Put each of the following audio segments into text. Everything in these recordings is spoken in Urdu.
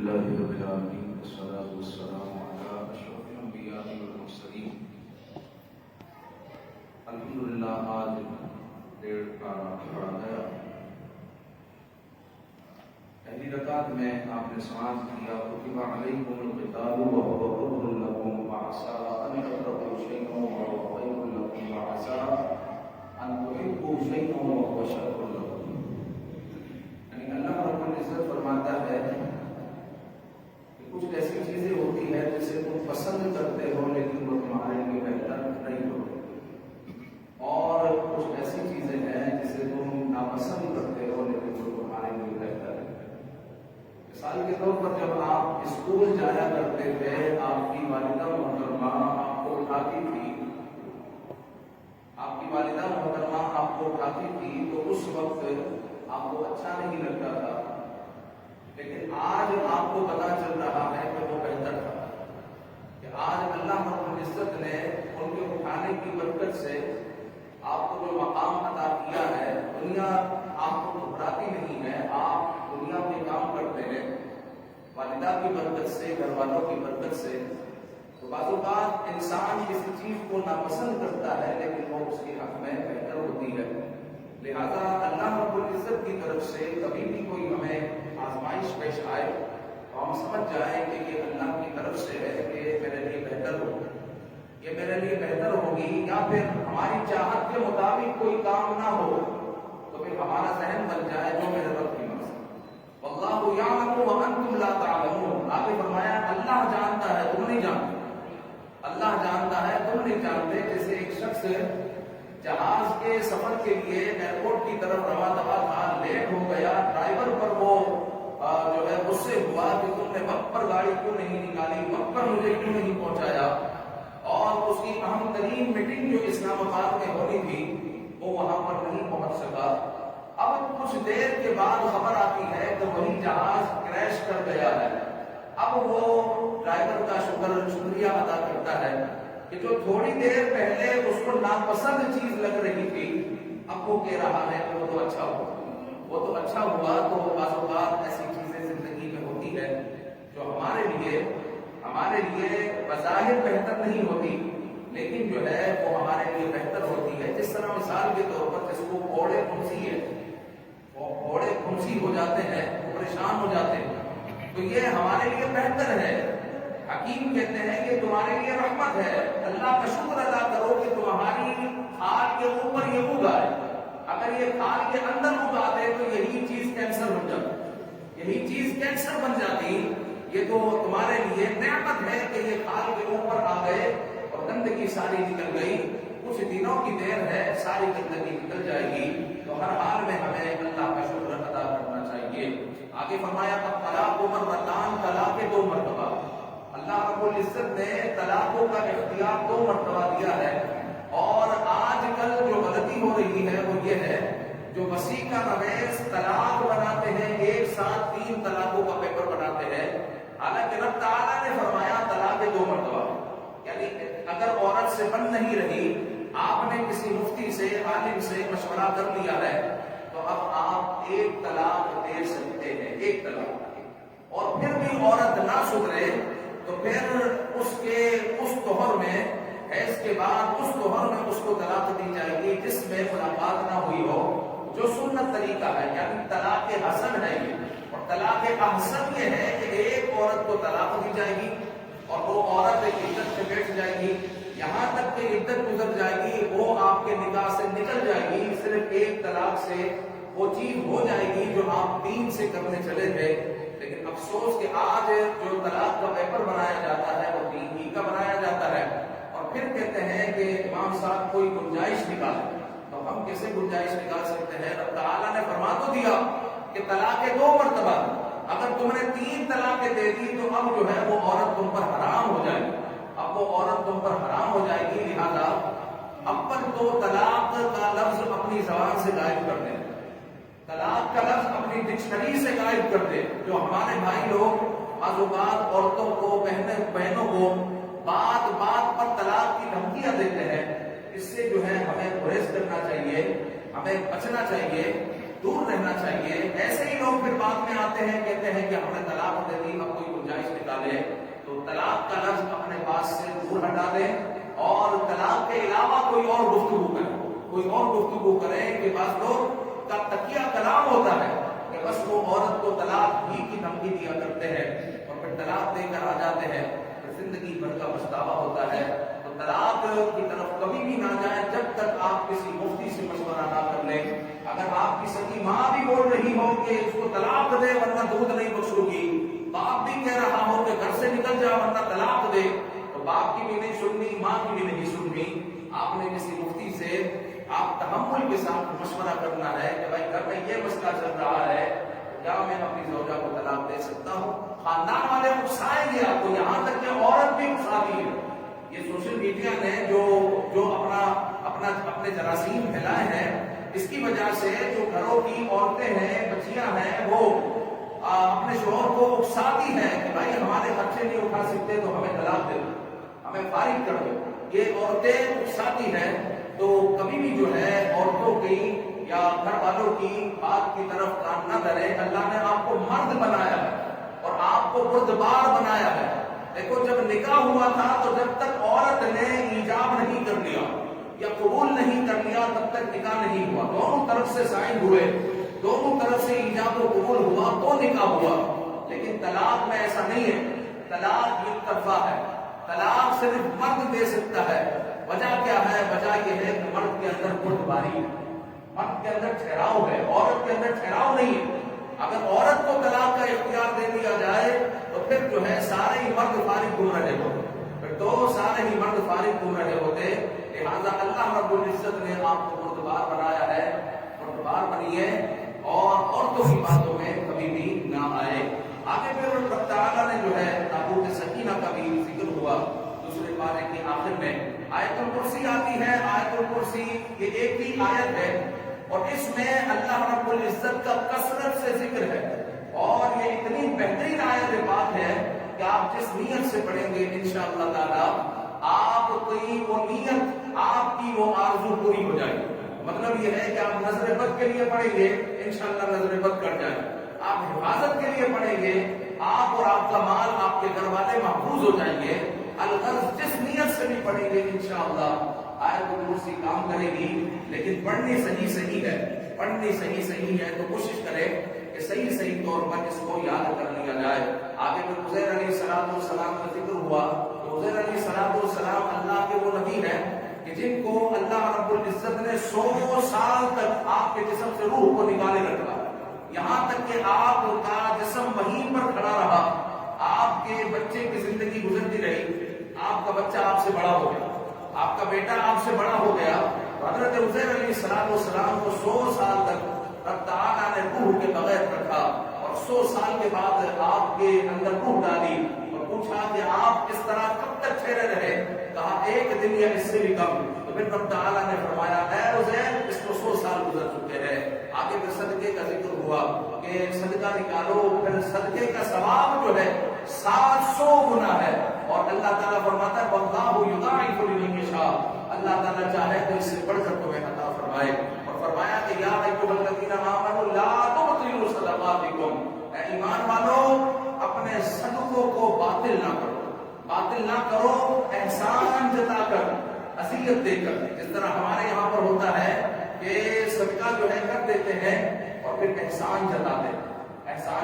لله رب العالمين والصلاة والسلام على أشرف الأنبياء والمرسلين. الحمدللہ آج ڈیڑھ پڑھا گیا. پہلی رکعت میں آپ نے سماعت کیا کتب علیکم القتال وهو كره لكم وعسى أن تكرهوا شيئا وهو خير لكم وعسى أن تحبوا شيئا وهو شر لكم. یعنی اللہ رب العزت فرماتا ہے کہ کچھ ایسی چیزیں ہوتی ہیں جسے تم پسند کرتے ہو لیکن وہ تمہارے لیے بہتر نہیں ہوتی، اور کچھ ایسی چیزیں ہیں جسے تم ناپسند کرتے ہو لیکن وہ تمہارے لیے بہتر ہے. مثال کے طور پر جب آپ اسکول جایا کرتے تھے، آپ کی والدہ محترمہ آپ کو اٹھاتی تھی، تو اس وقت آپ کو اچھا نہیں لگتا تھا، لیکن آج آپ کو پتا چل رہا ہے کہ وہ بہتر تھا، کہ آج اللہ رب العزت نے ان کے اٹھانے کی برکت سے آپ کو جو مقام عطا کیا ہے. دنیا آپ کو گھبراتی نہیں ہے، آپ دنیا میں کام کرتے ہیں والدہ کی برکت سے، گھر والوں کی برکت سے. تو بعض اوقات انسان کسی چیز کو ناپسند کرتا ہے لیکن وہ اس کے حق میں بہتر ہوتی ہے. لہذا اللہ رب العزت کی طرف سے کبھی بھی کوئی ہمیں آزمائش پیش آئے تو ہم سمجھ جائیں کہ یہ اللہ کی طرف سے ہے کہ میرے لیے بہتر ہوگی، یہ میرے لیے بہتر ہوگی. یا پھر ہماری چاہت کے مطابق کوئی کام نہ ہو تو پھر ہمارا ذہن بن جائے جو میرے رب کی مرضی. واللہ یعلم وانتم لا تعلمون. آگے فرمایا اللہ جانتا ہے تم نہیں جانتے، اللہ جانتا ہے تم نہیں جانتے. جیسے ایک شخص جہاز کے سفر کے لیے ایئرپورٹ کی طرف رواں دوا تھا، لیٹ ہو گیا، ڈرائیور پر وہ جو ہے غصے ہوا کہ تم نے وقت پر گاڑی کیوں نہیں نکالی، وقت پر مجھے کیوں نہیں پہنچایا، اور اس کی اہم ترین میٹنگ جو اسلام آباد میں ہونی تھی وہ وہاں پر نہیں پہنچ سکا. اب کچھ دیر کے بعد خبر آتی ہے کہ وہی جہاز کریش کر گیا ہے. اب وہ ڈرائیور کا شکریہ ادا کرتا ہے کہ جو تھوڑی دیر پہلے اس کو ناپسند چیز لگ رہی تھی اب وہ کہہ رہا ہے کہ وہ تو اچھا ہوا، وہ تو اچھا ہوا. تو بعض اوقات ایسی چیزیں زندگی میں ہوتی ہے جو ہمارے لیے بظاہر بہتر نہیں ہوتی لیکن جو ہے وہ ہمارے لیے بہتر ہوتی ہے. جس طرح مثال کے طور پر جس کو گھوڑے پھنسی ہے، وہ گھوڑے پھنسی ہو جاتے ہیں، پریشان ہو جاتے ہیں، تو یہ ہمارے لیے بہتر ہے. حکیم کہتے ہیں کہ تمہارے لیے رحمت ہے، اللہ کا شکر ادا کرو کہ تمہاری کھال کے اوپر یہ اگا ہے. اگر یہ کھال کے اندر اگا دے تو یہی چیز کینسر بن جاتی، یہی چیز کینسر بن جاتی. یہ تو تمہارے لیے نعمت ہے کہ یہ کھال کے اوپر آ گئے اور گندگی ساری نکل گئی. کچھ دنوں کی دیر ہے، ساری گندگی نکل جائے گی. تو ہر حال میں ہمیں اللہ کا شکر ادا کرنا چاہیے. آگے فرمایا طلاق مرتان، طلاق 2 مرتبہ. اللہ رب العزت نے طلاقوں کا اختیار 2 مرتبہ دیا ہے. اور آج کل جو غلطی ہو رہی ہے وہ یہ ہے جو وسیقہ نویس طلاق بناتے ہیں، ایک ساتھ 3 طلاقوں کا پیپر بناتے ہیں. حالانکہ رب تعالیٰ نے فرمایا طلاق 2 مرتبہ. یعنی اگر عورت سے بن نہیں رہی، آپ نے کسی مفتی سے، عالم سے مشورہ کر لیا ہے تو اب آپ 1 طلاق دے سکتے ہیں، 1 طلاق. اور پھر بھی عورت نہ سدھرے تو پھر اس طہر میں حیض کے بعد اس طہر میں اس کو طلاق دی جائے گی جس میں ملاقات نہ ہوئی ہو، جو سنت طریقہ ہے. یعنی طلاق حسن ہے یہ. اور طلاق احسن یہ ہے کہ ایک عورت کو طلاق دی جائے گی اور وہ عورت عدت میں بیٹھ جائے گی، یہاں تک کہ عدت گزر جائے گی، وہ آپ کے نکاح سے نکل جائے گی. صرف 1 طلاق سے وہ چیز ہو جائے گی جو آپ 3 سے کرنے چلے تھے. لیکن افسوس کہ آج جو طلاق کا پیپر بنایا جاتا ہے وہ 3 ہی کا بنایا جاتا ہے. اور پھر کہتے ہیں کہ امام صاحب کوئی گنجائش نکالے. تو ہم کیسے گنجائش نکال سکتے ہیں؟ رب تعالیٰ نے فرما تو دیا کہ طلاق 2 مرتبہ. اگر تم نے 3 طلاقیں دے دی تو اب جو ہے وہ عورت تم پر حرام ہو جائے گی. اب وہ عورت تم پر حرام ہو جائے گی. لہذا اول تو طلاق کا لفظ اپنی زبان سے غائب کر دیں، طلاق کا لفظ اپنی ڈکشنری سے غائب کر دیں. جو ہمارے بھائی لوگ بعض اوقات عورتوں کو، بہنوں کو بات پر طلاق کی دھمکیاں دیتے ہیں، اس سے جو ہے ہمیں گریز کرنا چاہیے، ہمیں بچنا چاہیے. دور رہنا چاہیے. ایسے ہی لوگ پھر بعد میں آتے ہیں کہتے ہیں کہ ہم نے طلاق دے دی, اب کوئی گنجائش نکالے, تو طلاق کا لفظ اپنے پاس سے دور ہٹا دیں اور طلاق کے علاوہ کوئی اور گفتگو کریں, کوئی اور گفتگو کریں. کہ بعض لوگ کا تکیہ کلام ہوتا ہے کہ بس وہ عورت کو طلاق ہی کی دھمکی دیا کرتے ہیں اور پھر طلاق دے کر آ جاتے ہیں, پھر زندگی بھر کا پچھتاوا ہوتا ہے. تو طلاق کی طرف کبھی بھی نہ جائیں جب تک آپ کسی مفتی سے مشورہ نہ کر لیں. اگر آپ کی سکی ماں بھی بول رہی ہو کہ اس کو طلاق دے ورنہ دودھ نہیں بخشو گی, باپ بھی کہہ رہا ہو کہ گھر سے نکل جا ورنہ طلاق دے, تو باپ کی بھی نہیں سننی, ماں کی بھی نہیں سننی. آپ نے کسی مفتی سے آپ تحمل کے ساتھ مشورہ کرنا ہے کہ بھائی گھر میں یہ مسئلہ چل رہا ہے, کیا میں اپنی زوجہ کو طلاق دے سکتا ہوں؟ خاندان والے اکسائیں گے آپ کو, یہاں تک کہ عورت بھی اکساتی ہے. یہ سوشل میڈیا نے جو اپنے جراثیم پھیلائے ہیں, اس کی وجہ سے جو گھروں کی عورتیں ہیں, بچیاں ہیں, وہ اپنے شوہر کو اکساتی ہیں کہ بھائی ہمارے خرچے نہیں اٹھا سکتے تو ہمیں طلاق دے دو, ہمیں فارغ کر دو. یہ عورتیں اکساتی ہیں. تو کبھی بھی جو ہے عورتوں کی یا گھر والوں کی بات کی طرف کان نہ دھرے. اللہ نے آپ کو مرد بنایا ہے اور آپ کو بردبار بنایا ہے. دیکھو جب نکاح ہوا تھا تو جب تک عورت نے ایجاب نہیں کر لیا یا قبول نہیں کر لیا تب تک نکاح نہیں ہوا. دونوں طرف سے سائن ہوئے, دونوں طرف سے ایجاب و قبول ہوا تو نکاح ہوا. لیکن طلاق میں ایسا نہیں ہے, طلاق ایک طرفہ ہے. طلاق صرف مرد دے سکتا ہے. وجہ کیا ہے؟ وجہ یہ ہے کہ مرد کے اندر بردباری ہے, مرد کے اندر ٹھہراؤ ہے, عورت کے اندر ٹھہراؤ نہیں ہے. اگر عورت کو طلاق کا اختیار دے دیا جائے تو پھر جو ہے سارے ہی مرد فارغ گھوم رہے ہوتے, پھر تو سارے ہی مرد فارغ گھوم رہے ہوتے. لہٰذا اللہ رب العزت نے آپ کو بردبار بنایا ہے, بردبار بنیے اور عورتوں کی باتوں میں کبھی بھی نہ آئے. آگے پھر رب تعالیٰ نے جو ہے تابوت سکینہ کا بھی ذکر ہوا دوسرے پارے کے آخر میں. آیت الکرسی آتی ہے. آیت الکرسی یہ ایک ہی آیت ہے اور اس میں اللہ رب العزت کا کثرت سے ذکر ہے اور یہ اتنی بہترین آیت پاک ہے کہ آپ جس نیت سے پڑھیں گے انشاءاللہ تعالی آپ کی وہ نیت, آپ کی وہ آرزو پوری ہو جائے گی. مطلب یہ ہے کہ آپ نظر بد کے لیے پڑھیں گے, انشاءاللہ نظر بد کٹ جائے. آپ حفاظت کے لیے پڑھیں گے, آپ اور آپ کا مال, آپ کے گھر والے محفوظ ہو جائیں گے. الغرض جس نیت سے بھی پڑھیں گے انشاءاللہ آیت الکرسی کام کرے گی. لیکن پڑھنی صحیح ہے, پڑھنی صحیح ہے تو کوشش کرے کہ صحیح طور پر اس کو یاد کر لیا جائے. آگے میں عزیر علیہ السلام کا ذکر ہوا. عزیر علیہ السلام اللہ کے وہ نبی ہیں کہ جن کو اللہ رب العزت نے 100 سال تک آپ کے جسم سے روح کو نکالے رکھا, یہاں تک کہ آپ کا جسم وہیں پر کھڑا رہا. آپ کے بچے کی زندگی گزرتی رہی, آپ کا بچہ آپ سے بڑا ہو گیا, آپ کا بیٹا آپ سے بڑا ہو گیا. حضرت عزیر علیہ السلام کو 100 سال تک رب تعالیٰ نے روح کے بغیر رکھا اور 100 سال کے بعد آپ کے اندر روح ڈالی اور پوچھا کہ آپ اس طرح کب تک ٹھہرے رہے؟ کہا 1 دن یا اس سے بھی کم. تو پھر رب تعالیٰ نے فرمایا اے عزیر اس کو 100 سال گزر چکے ہیں. آگے پھر صدقے کا ذکر ہوا کہ صدقہ نکالو, پھر صدقے کا ثواب جو ہے 700 گنا ہے اور اللہ تعالیٰ فرماتا ہے واللہ یضاعف لمن یشاء, اللہ تعالیٰ چاہے تو اس سے بڑھ کر تمہیں عطا فرمائے. اور فرمایا کہ یا ایھا الذین آمنوا لا تبطلوا صدقاتکم, اے ایمان والو اپنے صدقوں کو باطل نہ کرو, احسان جتا کر, عطیت دے کر. جس طرح ہمارے یہاں پر ہوتا ہے کہ صدقہ جو ہے کر دیتے ہیں اور پھر احسان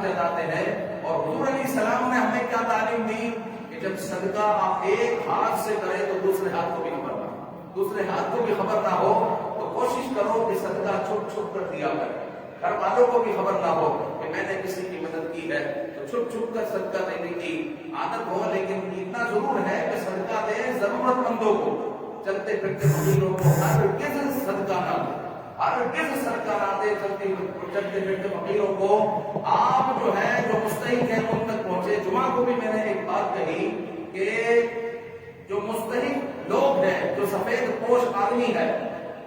جتاتے ہیں. اور حضور علیہ السلام نے ہمیں کیا تعلیم دی کہ جب صدقہ آپ ایک ہاتھ سے کریں تو دوسرے ہاتھ کو بھی خبر نہ ہو تو کوشش کرو کہ صدقہ چھپ کر دیا کرے. گھر والوں کو بھی خبر نہ ہو کہ میں نے کسی کی مدد کی ہے تو چھپ کر صدقہ دینے کی عادت ہو. لیکن اتنا ضرور ہے کہ صدقہ دیں ضرورت مندوں کو, چلتے پھرتے فقیروں کو. ہرگز صدقہ نہ دیں, ہرگز صدقہ نہ دیں چلتے پھرتے فقیروں کو. آپ جو ہے جو مستحق ہیں ان تک پہنچے. جمعہ کو بھی میں نے ایک بات کہی کہ جو مستحق لوگ ہیں, جو سفید پوش آدمی ہے,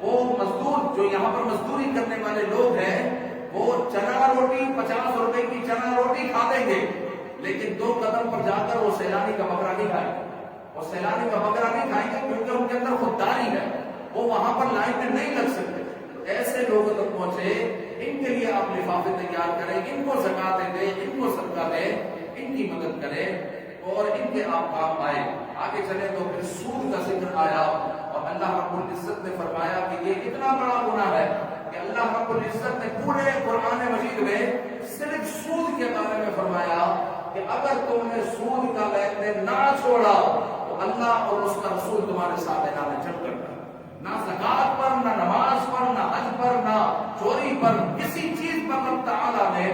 وہ مزدور جو یہاں پر مزدوری کرنے والے لوگ ہیں, وہ چنا روٹی 50 روپے کی چنا روٹی کھا دیں گے, لیکن 2 قدم پر جا کر وہ سیلانی کا بکرا نہیں کھائیں گے. وہ سیلانی کا بکرا نہیں کھائیں گے کیونکہ ان کے اندر خودداری ہے, وہ وہاں پر لائن میں نہیں لگ سکتے. ایسے لوگوں تک پہنچے, ان کے لیے کو زکاتیں دے، ان کو صدقہ دے، ان کی مدد کرے اور ان کے آپ کام آئے۔ آگے چلے تو پھر سود کا ذکر آیا اور اللہ رب العزت نے فرمایا کہ یہ اتنا بڑا گناہ ہے کہ اللہ رب العزت نے پورے قرآن مجید میں صرف سود کے بارے میں فرمایا کہ اگر تم نے سود کا لین دین نہ چھوڑا تو اللہ اور اس کا رسول تمہارے ساتھ اعلان جنگ کرتا ہے۔ نہ زکات پر، نہ نماز پر، نہ حج پر، نہ چوری پر، کسی چیز پر رب تعالیٰ نے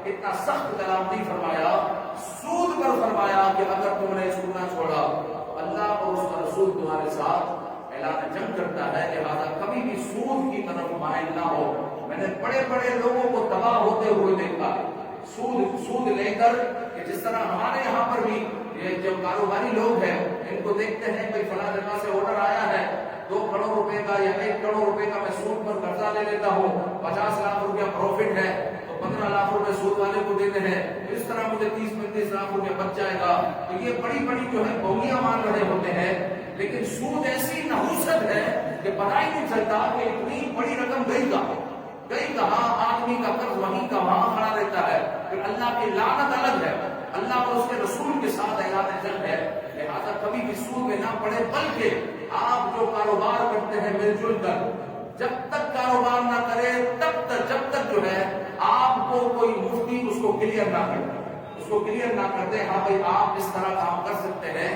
اتنا سخت کلام نہیں فرمایا، سود پر فرمایا کہ اگر تم نے اس کو نہ چھوڑا تو اللہ اور اس کا رسول تمہارے ساتھ اعلان جنگ کرتا ہے، لہذا کبھی بھی سود کی طرف مائل نہ ہو۔ میں نے بڑے بڑے لوگوں کو تباہ ہوتے ہوئے دیکھا ہے سود لے کر، کہ جس طرح ہمارے یہاں پر بھی یہ جو کاروباری لوگ ہیں ان کو دیکھتے ہیں کہ فلاں جگہ سے آرڈر آیا ہے 2 کروڑ روپے کا یا 1 کروڑ روپے کا، میں سود پر قرضہ لے لیتا ہوں، 50 لاکھ روپیہ پروفٹ ہے تو 15 لاکھ روپے سود والے کو دیتے ہیں، اس طرح مجھے 30-35 لاکھ روپے بچ جائے گا۔ تو یہ بڑی بڑی جو ہے بولیاں مان رہے ہوتے ہیں، لیکن سود ایسی نحوست ہے کہ پتہ ہی نہیں چلتا کہ اتنی بڑی رقم گئی کہاں، آدمی کا قرض وہیں کا وہاں کھڑا رہتا ہے، پھر اللہ کی لعنت الگ ہے، اللہ اور اس کے رسول کے ساتھ اعلان جنگ ہے۔ لہذا کبھی بھی سود میں نہ پڑے، بلکہ آپ جو کاروبار کرتے ہیں مل جل کر، جب تک کاروبار نہ کرے جب تک جو ہے آپ کو کوئی مفتی اس کو کلیئر نہ کرتے، ہاں بھائی آپ اس طرح کام کر سکتے ہیں،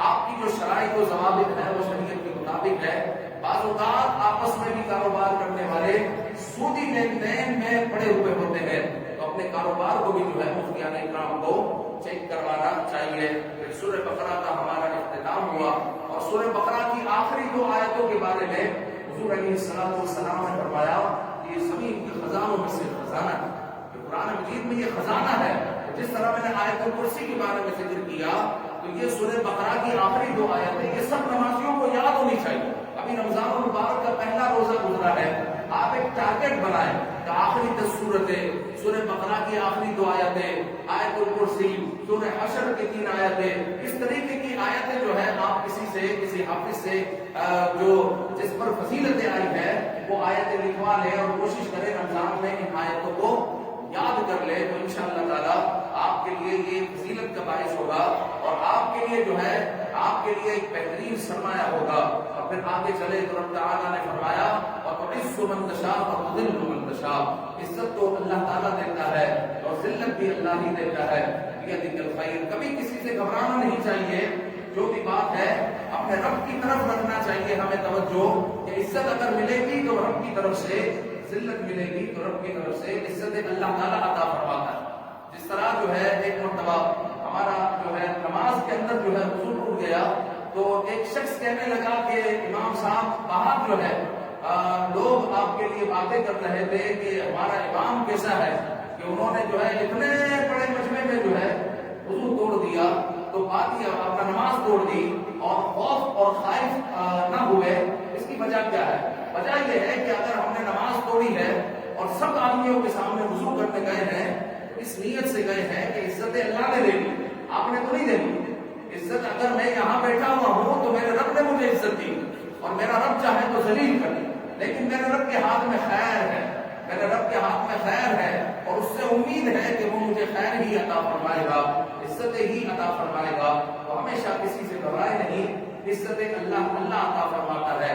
آپ کی جو شرائط و ضوابط ہے وہ شریعت کے مطابق ہے۔ بعض اوقات آپس میں بھی کاروبار کرنے والے سودی لین دین میں پڑے ہوئے ہوتے ہیں، تو اپنے کاروبار کو بھی جو ہے مفتیان اکرام کو چیک کروانا چاہیے۔ پھر سورہ بقرہ کا ہمارا اختتام ہوا اور سورہ بقرہ کی آخری 2 آیتوں کے بارے میں حضور علیہ السلام نے فرمایا کہ یہ زمین کے خزانوں میں سے خزانہ ہے، کہ قرآن مجید میں یہ خزانہ ہے۔ جس طرح میں نے آیت الکرسی کے بارے میں ذکر کیا، تو یہ سورہ بقرہ کی آخری 2 آیتیں یہ سب نمازیوں کو یاد ہونی چاہیے۔ ابھی رمضان المبارک کا پہلا روزہ گزرا ہے، آپ ایک ٹارگٹ بنائیں کہ آخری 10 سورتیں، سورہ بقرہ کی آخری 2 آیتیں، آیت الکرسی، سورہ حشر کی 3 آیتیں، اس طریقے کی آیتیں جو ہے آپ کسی حافظ سے جو جس پر فضیلتیں آئی ہے وہ آیتیں لکھوا لیں اور کوشش کریں رمضان میں ان آیتوں کو یاد کر لے، تو انشاءاللہ تعالی آپ کے لیے یہ فضیلت کا باعث ہوگا اور آپ کے لیے جو ہے آپ کے لیے ایک بہترین سرمایہ ہوگا۔ اور پھر آگے چلے تو رب تعالیٰ نے فرمایا وَتُعِزُّ مَن تَشَاءُ وَتُذِلُّ مَن تَشَاءُ، عزت تو اللہ تعالیٰ دیتا ہے اور ذلت بھی اللہ ہی دیتا ہے۔ بِيَدِكَ الْخَيْرُ، کبھی کسی سے گھبرانا نہیں چاہیے، جو بھی بات ہے اپنے رب کی طرف رکھنا چاہیے ہمیں توجہ، کہ عزت اگر ملے گی تو رب کی طرف سے، ذلت ملے گی تو رب کی طرف سے، عزت اللہ تعالیٰ عطا فرماتا ہے۔ جس طرح جو ہے ایک مرتبہ ہمارا جو ہے نماز کے اندر جو ہے وضو ٹوٹ گیا، تو ایک شخص کہنے لگا کہ امام صاحب باہر جو ہے لوگ آپ کے لیے باتیں کر رہے تھے کہ ہمارا امام کیسا ہے، کہ انہوں نے جو ہے اتنے بڑے مجمع میں جو ہے وضو توڑ دیا، تو بات یہ اپنا نماز توڑ دی اور خوف اور خائف نہ ہوئے۔ اس کی وجہ کیا ہے؟ وجہ یہ ہے کہ اگر ہم نے نماز توڑی ہے اور سب آدمیوں کے سامنے وضو کرنے گئے ہیں، اس نیت سے گئے ہیں کہ عزت اللہ نے دینی، آپ نے تو نہیں دینی عزت۔ اگر میں یہاں بیٹھا ہوا ہوں تو میرے رب نے مجھے عزت دی، اور میرا رب چاہے تو ذلیل کر دے، لیکن میرے رب کے ہاتھ میں خیر ہے، میرے رب کے ہاتھ میں خیر ہے، اور اس سے امید ہے کہ وہ مجھے خیر ہی عطا فرمائے گا، عزت ہی عطا فرمائے گا۔ تو ہمیشہ کسی سے گھبرائے نہیں، عزت اللہ عطا فرماتا ہے،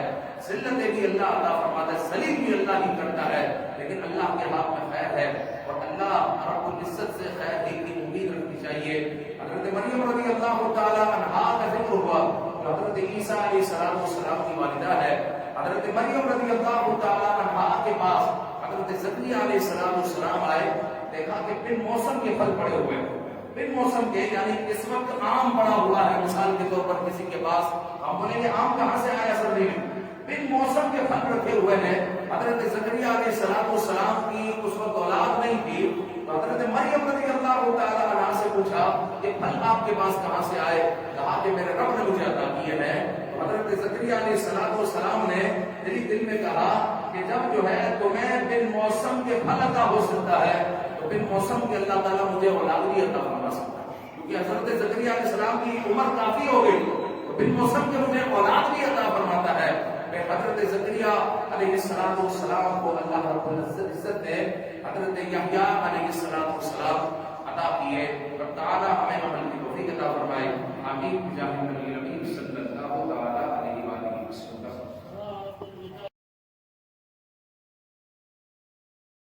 ذلت بھی اللہ عطا فرماتا ہے، ذلیل بھی اللہ ہی کرتا ہے، لیکن اللہ کے ہاتھ میں خیر ہے، اور اللہ رب العزت سے خیر ہی کی امید رکھنی چاہیے۔ حضرت مریم رضی اللہ تعالی عنہا کا ذکر ہوا، جو حضرت عیسیٰ علیہ السلام کی والدہ ہے۔ حضرت مریم رضی اللہ تعالی عنہا کے پاس حضرت زکریا علیہ السلام آئے، دیکھا کہ بن موسم کے پھل پڑے ہوئے، بن موسم کے، یعنی اس وقت آم پڑا ہوا ہے، مثال کے طور پر کسی کے پاس ہم بولیں گے آم کہاں سے آیا سردی میں، بن موسم کے پھل رکھے ہوئے ہیں۔ حضرت زکریا علیہ السلام کی اس وقت اولاد نہیں تھی، تو حضرت مریم رضی اللہ تعالی عنہا سے پوچھا کہ پھل آپ کے پاس کہاں سے آئے؟ کہا کہ میرے رب نے مجھے عطا کیے ہیں۔ تو حضرت زکریا علیہ السلام نے دل میں کہا کہ جب جو ہے تمہیں بن موسم کے پھل عطا ہو سکتا ہے، تو بن موسم کے اللہ تعالیٰ مجھے اولاد بھی عطا فرما سکتا ہے، کیونکہ حضرت زکریا علیہ السلام کی عمر کافی ہو گئی، تو بن موسم کے مجھے اولاد بھی عطا فرماتا ہے۔ حضرت زکریا علیہ السلام کو اللہ رب العزت نے حضرت یحییٰ علیہ السلام عطا کیے. رب تعالی ہمیں عمل کی توفیق عطا فرمائے. آمین بجاہ النبی